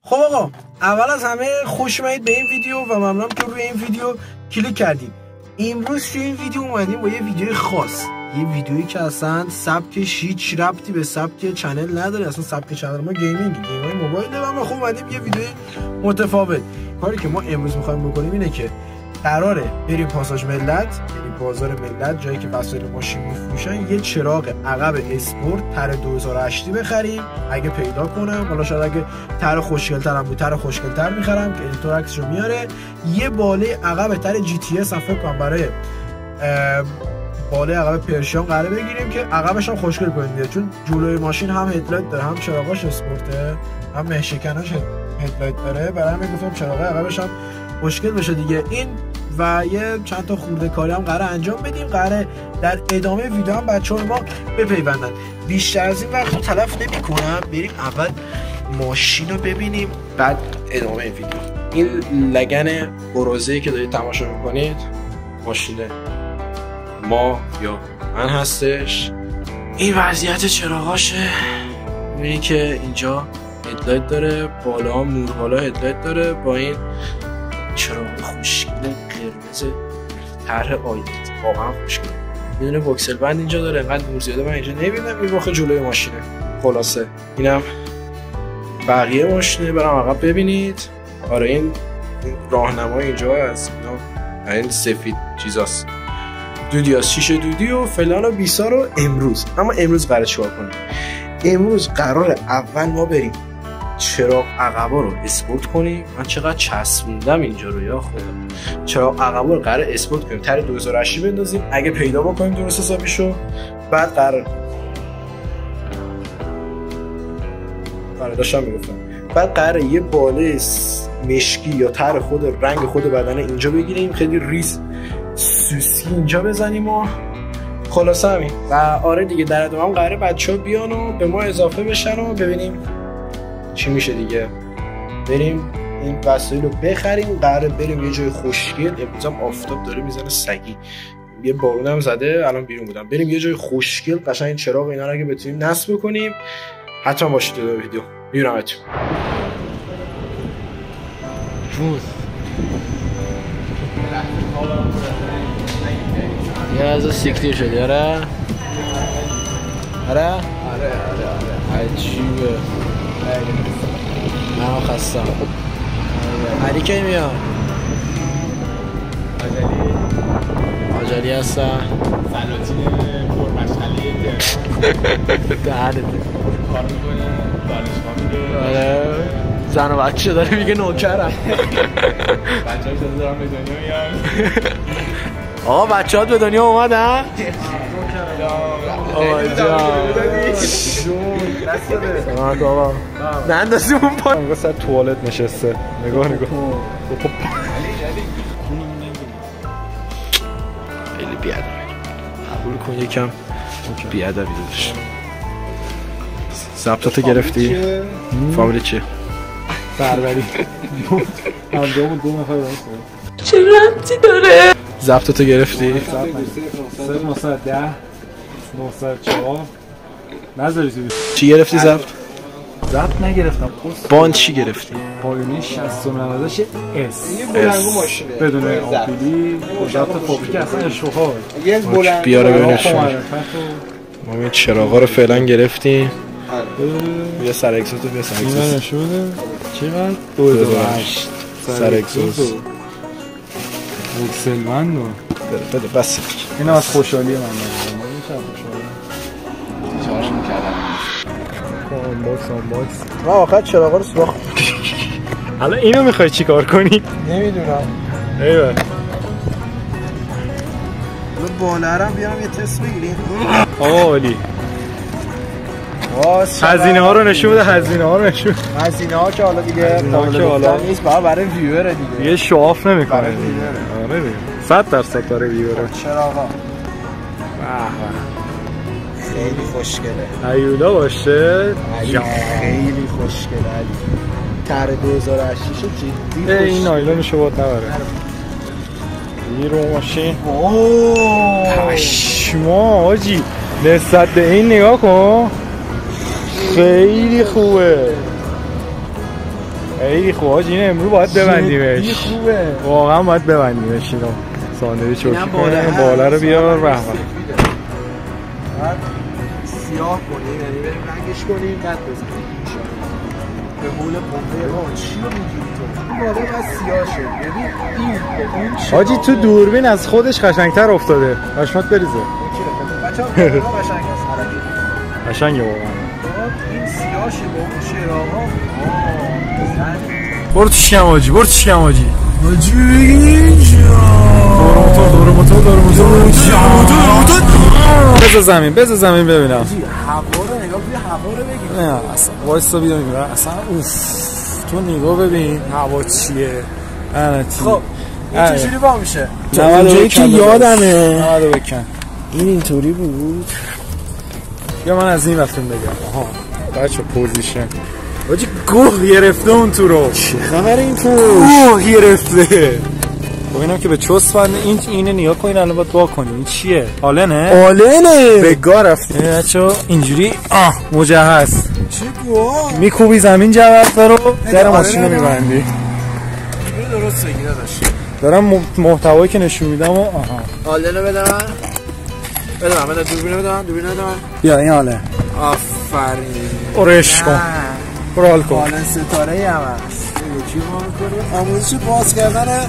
خب آقا، اول از همه خوش اومدید به این ویدیو و ممنونم که روی این ویدیو کلیک کردید. امروز توی این ویدیو اومدیم با یه ویدیو خاص، یه ویدیویی که اصلا سبکش هیچ ربطی به سبک چنل نداره. اصلا سبک چنل ما گیمینگ، گیمای موبایل، و ما خب اومدیم یه ویدیو متفاوت. کاری که ما امروز می‌خوایم بکنیم اینه که قراره بریم پاساژ ملت، بریم بازار ملت، جایی که وسایل ماشین میفروشن، یه چراغ عقب اسپورت تر 2008 بخریم اگه پیدا کنم. حالا شاید اگه تر خوشگل‌تر هم بود تر خوشگل‌تر میخرم که اینطور عکسشو میاره. یه باله عقب تر جی تی اس فکر کنم برای باله عقب پرشیان قراره بگیریم که عقبش هم خوشگل کنیم دیگه، چون جلوی ماشین هم هدلایت داره، هم چراغاش اسپورته، هم مهشکناش هدلایت داره. برای همین گفتم چراغ عقبش هم خوشگل بشه دیگه. این و یه چند تا خورده کاری هم قراره انجام بدیم. قراره در ادامه ویدیو هم بچه‌ها ما بپیوندن. بیشتر از این وقت رو تلف نمی‌کنم، بریم اول ماشین رو ببینیم بعد ادامه ویدیو. این لگن بروزه‌ای که دارید تماشا می‌کنید ماشین ما یا من هستش. این وضعیت چراغاشه، می‌بینید که اینجا هدلایت داره، بالا هم نور بالا هدلایت داره با این چراغ خوشگل قرمز طرح آیدت، واقعا خوشگله. یه دونه وکسل بند اینجا داره، انقدر نور زیاده من اینجا نمیبینم. این واقعا جلوی ماشینه. خلاصه اینم بقیه ماشینه، برام عقب ببینید. آره این راهنمای اینجا از اینا این سفید چیزاست، دودی از شیشه دودی و فلان و بیسا رو امروز. اما امروز قراره چیکار کنیم؟ امروز قراره اول ما بریم چراغ عقبا رو اسپورت کنیم. من چقدر چسبوندم اینجا رو، یا خدا. چراغ عقبا رو قرار اسپورت کنیم، تر 2008 بندازیم اگه پیدا بکنیم درست حسابیشو. بعد قرار داشتم میگفتم بعد قرار یه باله مشکی یا تر خود رنگ خود بدنه اینجا بگیریم، خیلی ریز سوسی اینجا بزنیم و خلاصه همین. و آره دیگه در ادامه هم قراره بچه‌ها بیان و به ما اضافه بشن و ببینیم چی میشه دیگه. بریم این وسایل رو بخریم، قراره بریم یه جای خوشگل. امروز هم آفتاب داره میزنه سگی، یه بارون هم زده، الان بیرون بودم. بریم یه جای خوشگل قشنگ این چراغ اینا رو اگه بتونیم نصب کنیم. حتما باشید تو ویدیو میبینمتون. جوز یه از سیکتیر شدی. آره عجیبه. من خستم. علی کی میاد؟ آجالی هستم. سلاطین پرمشغله دهنته کار میکنه، دانشگاه میره. آره زن و بچه داره میگه نوکرم. بچه‌ها شده دارم به دنیا میان. آقا بچه‌هات به دنیا اومدن؟ آقا نندازیم اون پا انگار سر توالت نشسته. نگاه خیلی بیادبی. قبول کن یکم بیادبی داشت. ضبطاتو گرفتی؟ فامیلی چیه؟ بربری. هم دو نفر درست. چه ربطی داره؟ ضبطاتو گرفتی؟ 910 904 نذاری تو. چی گرفتی ضبط؟ ضبط نگرفتم. بان چی گرفتی؟ پایونی 69 اس. اس بدون آمپولی ضبط فابریک اصلا اشوها. بیاره ببینش. ما این چراغا رو فعلا گرفتیم. بیا سر اگزوزو، بیا سر اگزوز. این نشونه چقدر 2008 سر اگزوز وکسلمند بده بس. این از خوشحالی من شارژ میکردم. باکس من آخر چراغا رو سوراخ. حالا اینو میخوای چی کار کنی؟ نمیدونم. ایوه بالا هم بیارم یه تست بگیریم. آقا عالی. هزینه ها رو نشون بده. هزینه ها که حالا دیگه حالا نیست، برای ویوره دیگه. یه شواف نمیکنه. آره دیگه 100% برای ویوره. چراغا خیلی خوشگله. ایولا باشه. خیلی خوشگله علی. تر 2008 جدی. این نایلونشو باید نبره. رو ماشین. پشما آجی، نسبت به این نگاه کن خیلی خوبه. خیلی خوبه حاجی، اینو امروز باید ببندیمش. خیلی خوبه واقعا باید ببندیمش اینو. ساندویچ چوکی بالا رو بیار به سیاه کنیم، یعنی بریم رنگش کنیم بعد بزنیم به مول پمپه. چی رو میگیری تو؟ این بالا باید سیاه شد. ببین این حاجی تو دوربین از خودش قشنگتر افتاده. قشمت بریزه بچه‌ها قشنگ است. قشنگه واقعا. این سیاه شه با اون چراغا. برو تو شکم حاجی، برو تو شکم حاجی. حاجی بگین دور موتور بذار زمین ببینم. هوا رو نگاه ببین، هوا رو بگیر. نه اصلا وایسا بیام اصلا اوف. تو نگاه ببین هوا چیه. خب این چجوری با میشه؟ اونجایی که یادمه نمادو بکن. این اینطوری بود. یا من از این رفتم بگم. آها بچه پوزیشن حاجی گوه گرفته اون تو رو. چه خبر این تو؟ گوه گرفته. ببینم که به چوس بنده. اینه نگاه کنین الان باید دعا کنیم. این چیه؟ آلنه به گا رفته بچه‌ها. اینجوری مجهز. چه گوه؟ میکوبی زمین جواب رو در ماشین رو میبندی. اینو درست بگی داداش. دارم محتوایی که نشون میدم و آلنه بده من دوربینو بده من. بیا این آلن. آفرین. اورش کن. برال کن. آلن ستاره ای هم هست. چی ما می‌کنیم؟ آموزش باز کردن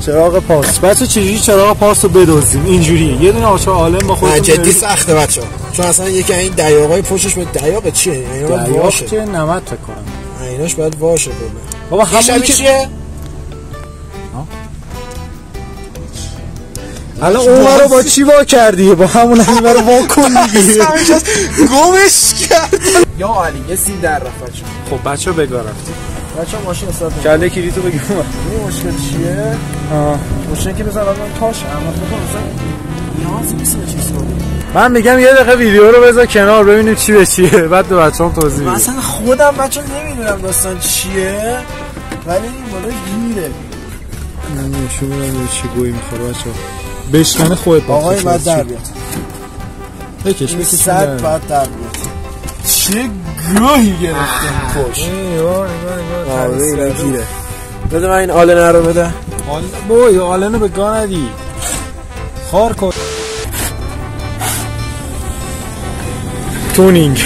چراغ پارس. بچه چجوری چراغ پارس رو بدوزیم؟ اینجوری یه دونه آچار آلن با خودتون. جدی سخته بچه‌ها. چون اصلا یکی این دیاقای پشتش به دیاق چیه؟ دیاق که نمد فکر کنم. ایناش باید واشه کنه. بابا همون که چیه؟ الان اون رو با چی وا کردی؟ با همون این رو وا کن دیگه. گمش کرد. یا علی یه سیم در رفت. خب بچه بگا رفتی. بچه ماشین استارت کله کلیدو بگیم. این مشکل چیه؟ مشکل که بزن الان تاش اما مثلا نیازی نیست به چیزی رو. من میگم یه دقیقه ویدیو رو بذار کنار ببینیم چی به چیه، بعد به بچه‌ام توضیح میدم. مثلا خودم بچه نمیدونم داستان چیه ولی این بالا گیره. من نشون میدم چی گویی میخوره بچه‌ها. بشکنه خودت آقای بعد در بیاد. بکش صد بعد در بیاد. چه گوهی گرفتم پشت. نگاه گیره. بده من این آلنه رو بده. بوی آلنه به گا ندی. خار کن. تونینگ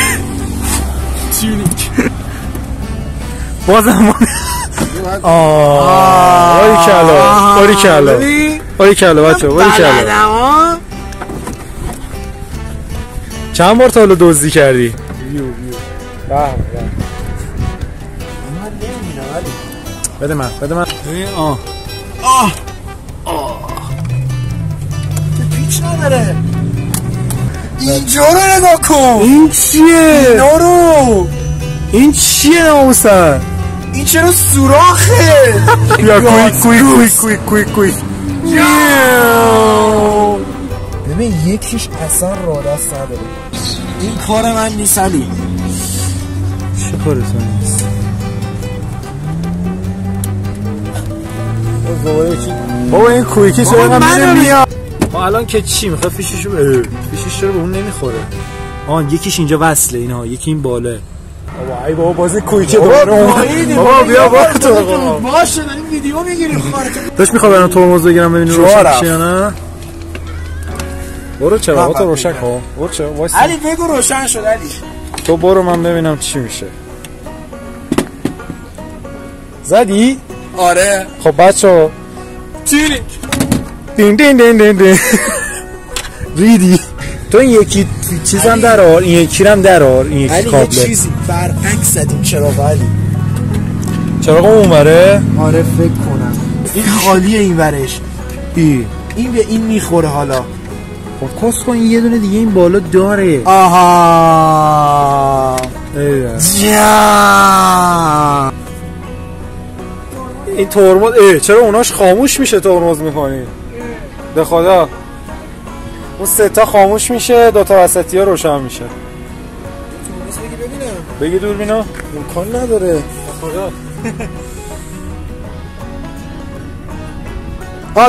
بازم باری کلا بچه باری کلا. چند بار تا حالا دزدی کردی؟ من نمیدونم ولی بده من پیچ نداره. اینجا رو نگاه کن. این چیه؟ این چیه ناموسن؟ این چرا سوراخه؟ بیا کوی ببین یکیش اصلا راه دست نداره. این کار من نیست علی. چه کار تو نیست؟ بابا این کویکی چرا من نمیاد؟ الان که چی میخواد فیششو فیشش چرا به اون نمیخوره؟ یکیش اینجا وصله اینا، یکی این باله. بابا ای بابا بازی کویکه بابا بیا تو باشه داریم ویدیو میگیریم. داش میخوام برام ترمز بگیرم ببینیم روشن میشه یا نه. برو چراغاتو روشن کن. برو چرا وایس علی بگو روشن شد علی. تو برو من ببینم چی میشه. زدی؟ آره. خب بچه‌ها تیرینگ دین ریدی. تو این یکی چیزم درار، این یکی رم درار، این یکی کابل. علی یه چیزی برعکس زدیم چراغ علی. چراغ اونوره؟ آره فکر کنم. این خالیه این ورش. این به این میخوره حالا. خب کس کن یه دونه دیگه این بالا داره. آها این ترمز چرا اوناش خاموش میشه ترمز میکنی؟ به خدا اون سه تا خاموش میشه، دو تا وسطی ها روشن میشه. بگی دوربینا امکان نداره.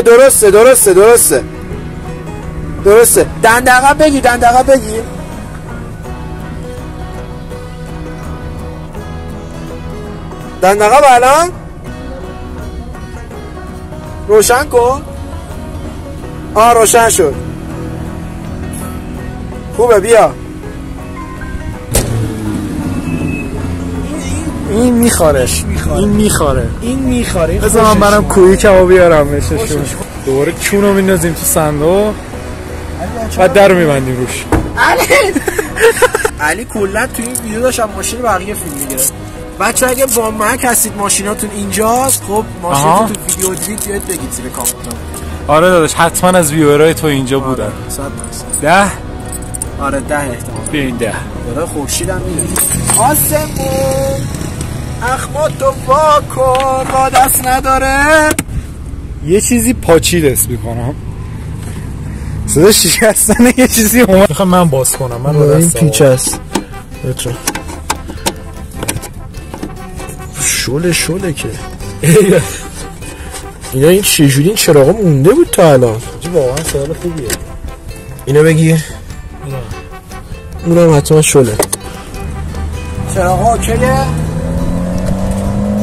درسته دندقه بگی دندقه الان روشن کن. روشن شد. خوبه بیا. این میخارش. این میخاره. بذار من برم کوی کباب بیارم بهشون. دوباره کونو میندازیم تو صندوق. بعد درو میبندیم روش. علی کلا تو این ویدیو داشتم ماشین بقیه فیلم میگیره. بچه اگه با مک هستید ماشیناتون اینجاست، خب ماشینتون تو ویدیو دیدید بیاید بگید زیر کامنت. آره داداش حتما از ویورای تو اینجا بودن. 100%. 10 آره 10 احتمال. ببین 10 داره خورشیدم میره. آسمون اخماتو وا کن با دست نداره. یه چیزی پاچید اسم میکنم. صدا شکستن یه چیزی اومد. میخوام من باز کنم. من با دست این پیچ است. بچه شله که اینا این چجوری این چراغا مونده بود تا الان؟ واقعا سوال خوبیه. اینو بگیر. اونم حتما شله. چراغا اوکیه؟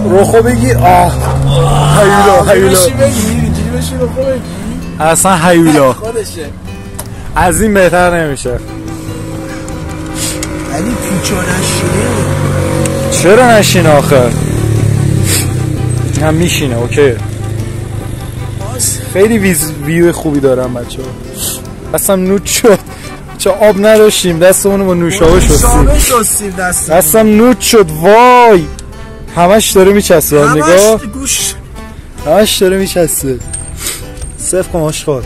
روخو بگیر. هیولا بشی روخو بگیر. اصلا هیولا خودشه. از این بهتر نمیشه. علی پیچا نشینه. چرا نشینه آخه؟ هم میشینه اوکی. خیلی ویو خوبی دارم بچه ها. اصلا نوت شد. چه آب نداشتیم دستمونو با نوشابه شستیم. دستم نوت شد. وای همش داره میچسبه. نگاه همش داره میچسبه. صرف کن آشخار.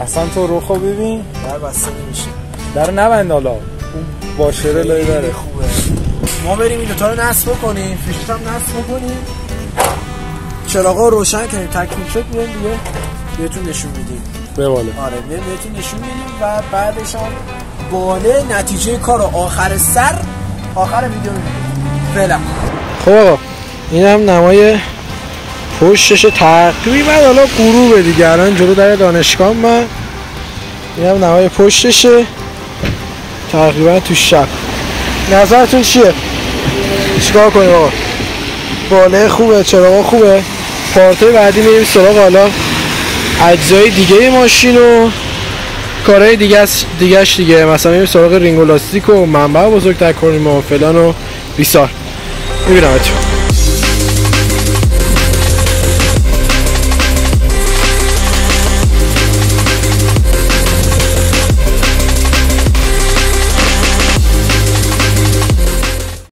اصلا تو روخو ببین در بسته نمیشه. در نبند حالا اون واشره لای داره. خوبه. ما بریم این دوتا رو نصب کنیم. فیشت هم نصب کنیم. چراغا روشن کنیم. تکمیل شد میریم دیگه بهتون نشون میدیم. به بالا. آره بهتون نشون میدیم و بعدش هم باله نتیجه کارو آخر ویدیو میدیم. فعلا خب آقا این هم نمای پشتش تقریبا حالا غروبه دیگه. الان جلو در دانشگاه من. این هم نمای پشتشه تقریبا تو شب. نظرتون چیه؟ چیکار کنیم آقا؟ باله خوبه، چراغا خوبه. پارتای بعدی میریم سراغ حالا اجزای دیگه ماشین و کارهای دیگهش دیگه. مثلا میریم سراغ رینگ و لاستیک و منبع بزرگتر کنیم و فلان و بیسار. میبینم